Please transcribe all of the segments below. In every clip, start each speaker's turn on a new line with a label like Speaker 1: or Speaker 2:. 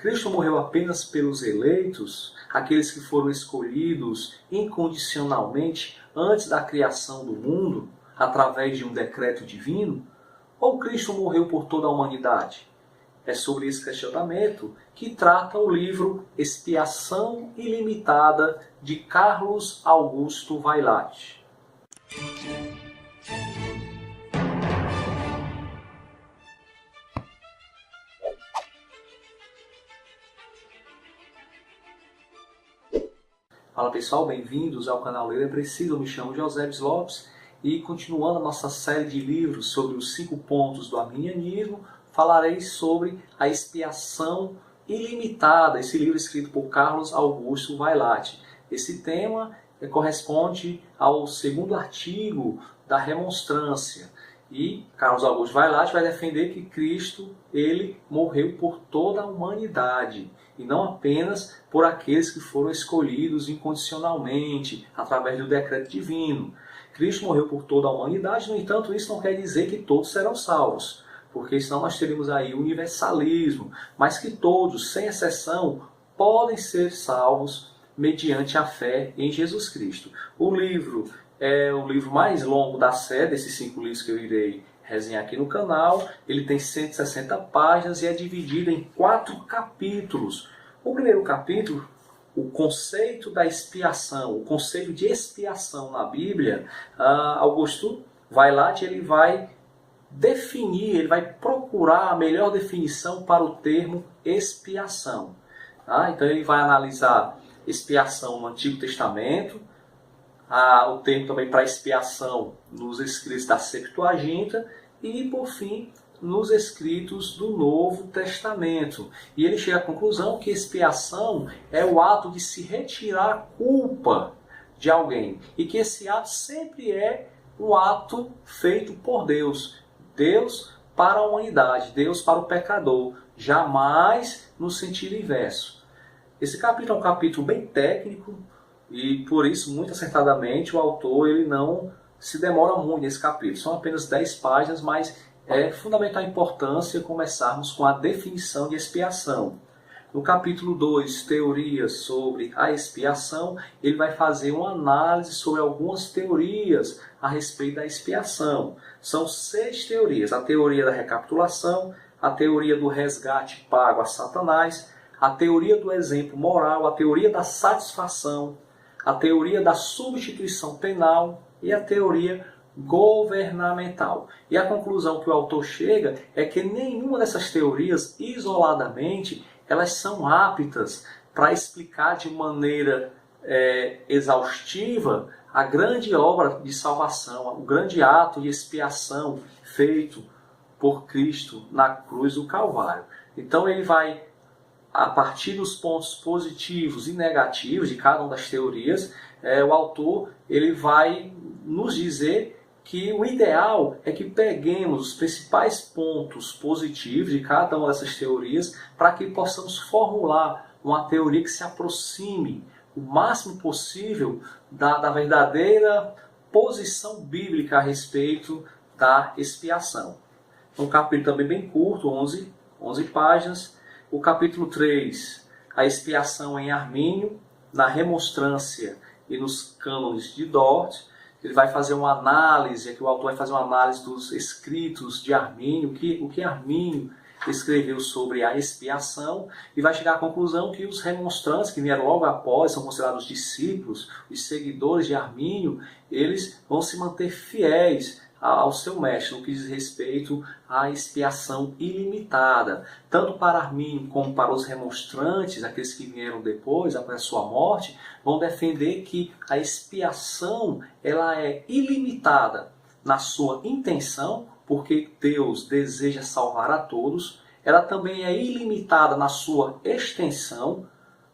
Speaker 1: Cristo morreu apenas pelos eleitos, aqueles que foram escolhidos incondicionalmente antes da criação do mundo, através de um decreto divino? Ou Cristo morreu por toda a humanidade? É sobre esse questionamento que trata o livro Expiação Ilimitada, de Carlos Augusto Vailate. Fala pessoal, bem-vindos ao canal Ler é Preciso. Eu me chamo Josébios Lopes e, continuando a nossa série de livros sobre os 5 pontos do arminianismo, falarei sobre a expiação ilimitada, esse livro escrito por Carlos Augusto Vailate. Esse tema corresponde ao 2º artigo da Remonstrância. E Carlos Augusto Vailate vai defender que Cristo ele morreu por toda a humanidade e não apenas por aqueles que foram escolhidos incondicionalmente através do decreto divino. Cristo morreu por toda a humanidade, no entanto, isso não quer dizer que todos serão salvos, porque senão nós teríamos aí o universalismo, mas que todos, sem exceção, podem ser salvos mediante a fé em Jesus Cristo. O livro é o livro mais longo da série, desses 5 livros que eu irei resenhar aqui no canal. Ele tem 160 páginas e é dividido em 4 capítulos. O primeiro capítulo, o conceito da expiação, o conceito de expiação na Bíblia, Augusto Vailate ele vai definir, ele vai procurar a melhor definição para o termo expiação. Então ele vai analisar expiação no Antigo Testamento, o termo também para expiação nos escritos da Septuaginta e, por fim, nos escritos do Novo Testamento. E ele chega à conclusão que expiação é o ato de se retirar a culpa de alguém e que esse ato sempre é um ato feito por Deus. Deus para a humanidade, Deus para o pecador, jamais no sentido inverso. Esse capítulo é um capítulo bem técnico, e por isso, muito acertadamente, o autor ele não se demora muito nesse capítulo. São apenas 10 páginas, mas é fundamental a importância começarmos com a definição de expiação. No capítulo 2, teorias sobre a expiação, ele vai fazer uma análise sobre algumas teorias a respeito da expiação. São 6 teorias. A teoria da recapitulação, a teoria do resgate pago a Satanás, a teoria do exemplo moral, a teoria da satisfação, a teoria da substituição penal e a teoria governamental. E a conclusão que o autor chega é que nenhuma dessas teorias, isoladamente, elas são aptas para explicar de maneira exaustiva a grande obra de salvação, o grande ato de expiação feito por Cristo na cruz do Calvário. Então ele vai, a partir dos pontos positivos e negativos de cada uma das teorias, o autor ele vai nos dizer que o ideal é que peguemos os principais pontos positivos de cada uma dessas teorias para que possamos formular uma teoria que se aproxime o máximo possível da verdadeira posição bíblica a respeito da expiação. Um capítulo também bem curto, 11 páginas. O capítulo 3, a expiação em Armínio, na Remonstrância e nos cânones de Dort. Ele vai fazer uma análise, aqui o autor vai fazer uma análise dos escritos de Armínio, o que Armínio escreveu sobre a expiação, e vai chegar à conclusão que os remonstrantes, que vieram logo após, são considerados discípulos, os seguidores de Armínio, eles vão se manter fiéis ao seu mestre, no que diz respeito à expiação ilimitada. Tanto para Armínio como para os remonstrantes, aqueles que vieram depois, após a sua morte, vão defender que a expiação ela é ilimitada na sua intenção, porque Deus deseja salvar a todos. Ela também é ilimitada na sua extensão,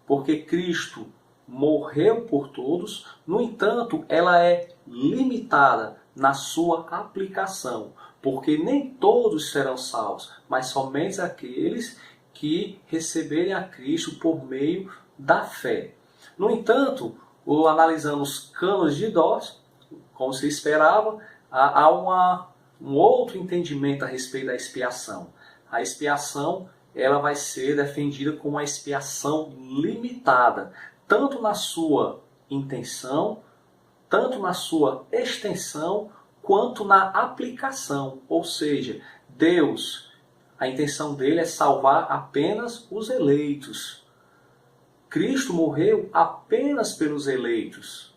Speaker 1: porque Cristo morreu por todos. No entanto, ela é limitada na sua aplicação, porque nem todos serão salvos, mas somente aqueles que receberem a Cristo por meio da fé. No entanto, analisando os cânones de Dort, como se esperava, há um outro entendimento a respeito da expiação. A expiação ela vai ser defendida como uma expiação limitada, tanto na sua intenção, tanto na sua extensão, quanto na aplicação. Ou seja, Deus, a intenção dele é salvar apenas os eleitos. Cristo morreu apenas pelos eleitos.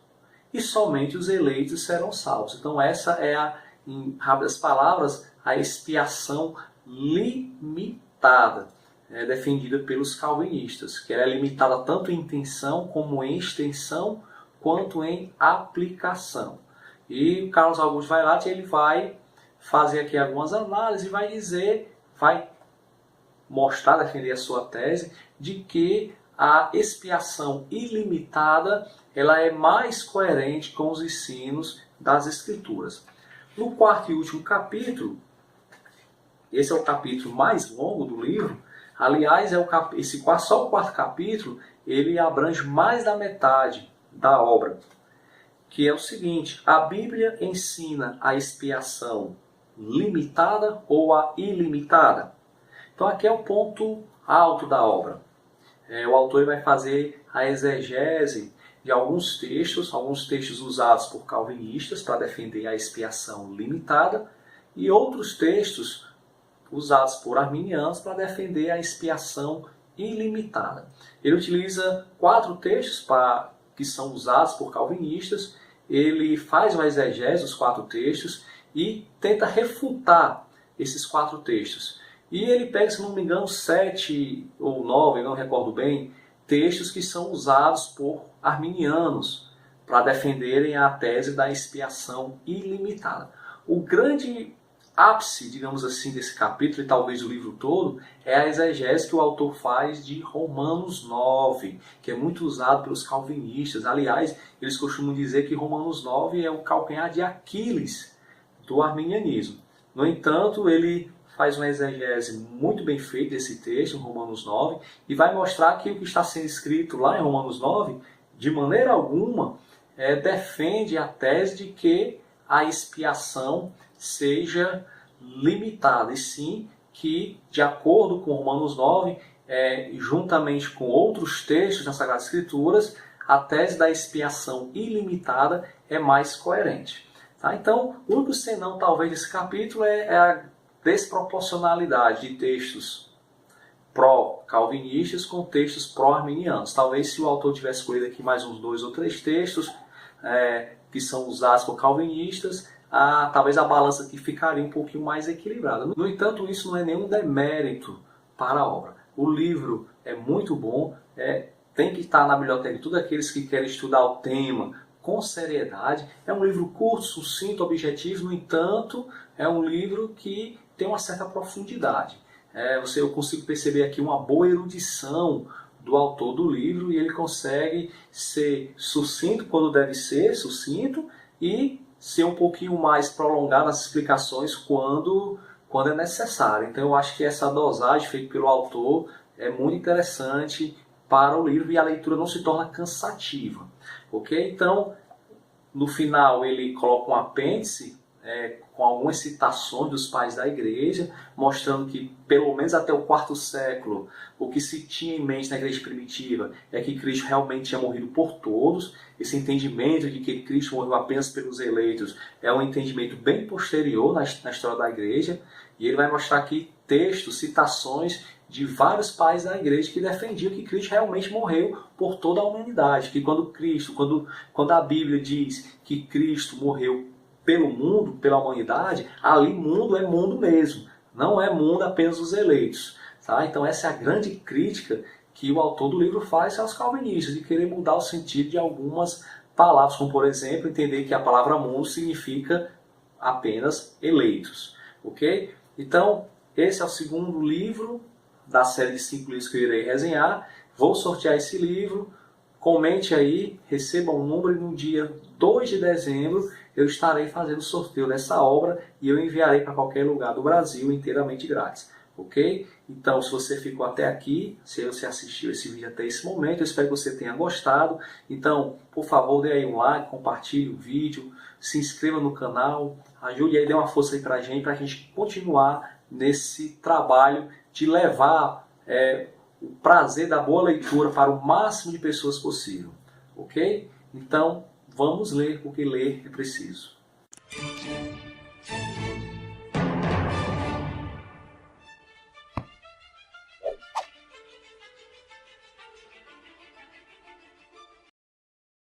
Speaker 1: E somente os eleitos serão salvos. Então essa é, em rápidas palavras, a expiação limitada, defendida pelos calvinistas, que ela é limitada tanto em intenção como em extensão, quanto em aplicação. E o Carlos Augusto Vailate, ele vai fazer aqui algumas análises e vai dizer, vai mostrar, defender a sua tese, de que a expiação ilimitada ela é mais coerente com os ensinos das Escrituras. No quarto e último capítulo, esse é o capítulo mais longo do livro, aliás, só o quarto capítulo, ele abrange mais da metade da obra, que é o seguinte: a Bíblia ensina a expiação limitada ou a ilimitada? Então aqui é o ponto alto da obra. O autor vai fazer a exegese de alguns textos usados por calvinistas para defender a expiação limitada e outros textos usados por arminianos para defender a expiação ilimitada. Ele utiliza 4 textos que são usados por calvinistas, ele faz uma exegese dos 4 textos e tenta refutar esses 4 textos. E ele pega, se não me engano, 7 ou 9, não recordo bem, textos que são usados por arminianos para defenderem a tese da expiação ilimitada. O grande ápice, digamos assim, desse capítulo, e talvez o livro todo, é a exegese que o autor faz de Romanos 9, que é muito usado pelos calvinistas. Aliás, eles costumam dizer que Romanos 9 é o calcanhar de Aquiles do arminianismo. No entanto, ele faz uma exegese muito bem feita desse texto, em Romanos 9, e vai mostrar que o que está sendo escrito lá em Romanos 9, de maneira alguma, defende a tese de que a expiação seja limitada, e sim que, de acordo com Romanos 9, juntamente com outros textos das Sagradas Escrituras, a tese da expiação ilimitada é mais coerente. Tá? Então, o único senão, talvez, desse capítulo é a desproporcionalidade de textos pró-calvinistas com textos pró-arminianos. Talvez, se o autor tivesse escolhido aqui mais uns 2 ou 3 textos que são usados por calvinistas, talvez a balança aqui ficaria um pouquinho mais equilibrada. No entanto, isso não é nenhum demérito para a obra. O livro é muito bom, tem que estar na biblioteca de todos aqueles que querem estudar o tema com seriedade. É um livro curto, sucinto, objetivo, no entanto, é um livro que tem uma certa profundidade. Eu consigo perceber aqui uma boa erudição do autor do livro, e ele consegue ser sucinto quando deve ser sucinto e ser um pouquinho mais prolongado nas explicações quando é necessário. Então eu acho que essa dosagem feita pelo autor é muito interessante para o livro e a leitura não se torna cansativa. Ok? Então, no final ele coloca um apêndice com algumas citações dos pais da igreja, mostrando que, pelo menos até o 4º século, o que se tinha em mente na igreja primitiva é que Cristo realmente tinha morrido por todos. Esse entendimento de que Cristo morreu apenas pelos eleitos é um entendimento bem posterior na história da igreja, e ele vai mostrar aqui textos, citações de vários pais da igreja que defendiam que Cristo realmente morreu por toda a humanidade, que quando a Bíblia diz que Cristo morreu pelo mundo, pela humanidade, ali mundo é mundo mesmo, não é mundo apenas os eleitos. Tá? Então essa é a grande crítica que o autor do livro faz aos calvinistas, de querer mudar o sentido de algumas palavras, como por exemplo, entender que a palavra mundo significa apenas eleitos. Ok? Então, esse é o 2º livro da série de 5 livros que eu irei resenhar. Vou sortear esse livro, comente aí, receba um número, e no dia 2 de dezembro eu estarei fazendo o sorteio dessa obra e eu enviarei para qualquer lugar do Brasil inteiramente grátis. Ok? Então, se você ficou até aqui, se você assistiu esse vídeo até esse momento, eu espero que você tenha gostado. Então, por favor, dê aí um like, compartilhe o vídeo, se inscreva no canal, ajude aí, dê uma força aí para a gente continuar nesse trabalho de levar o prazer da boa leitura para o máximo de pessoas possível. Ok? Então, vamos ler, porque ler é preciso.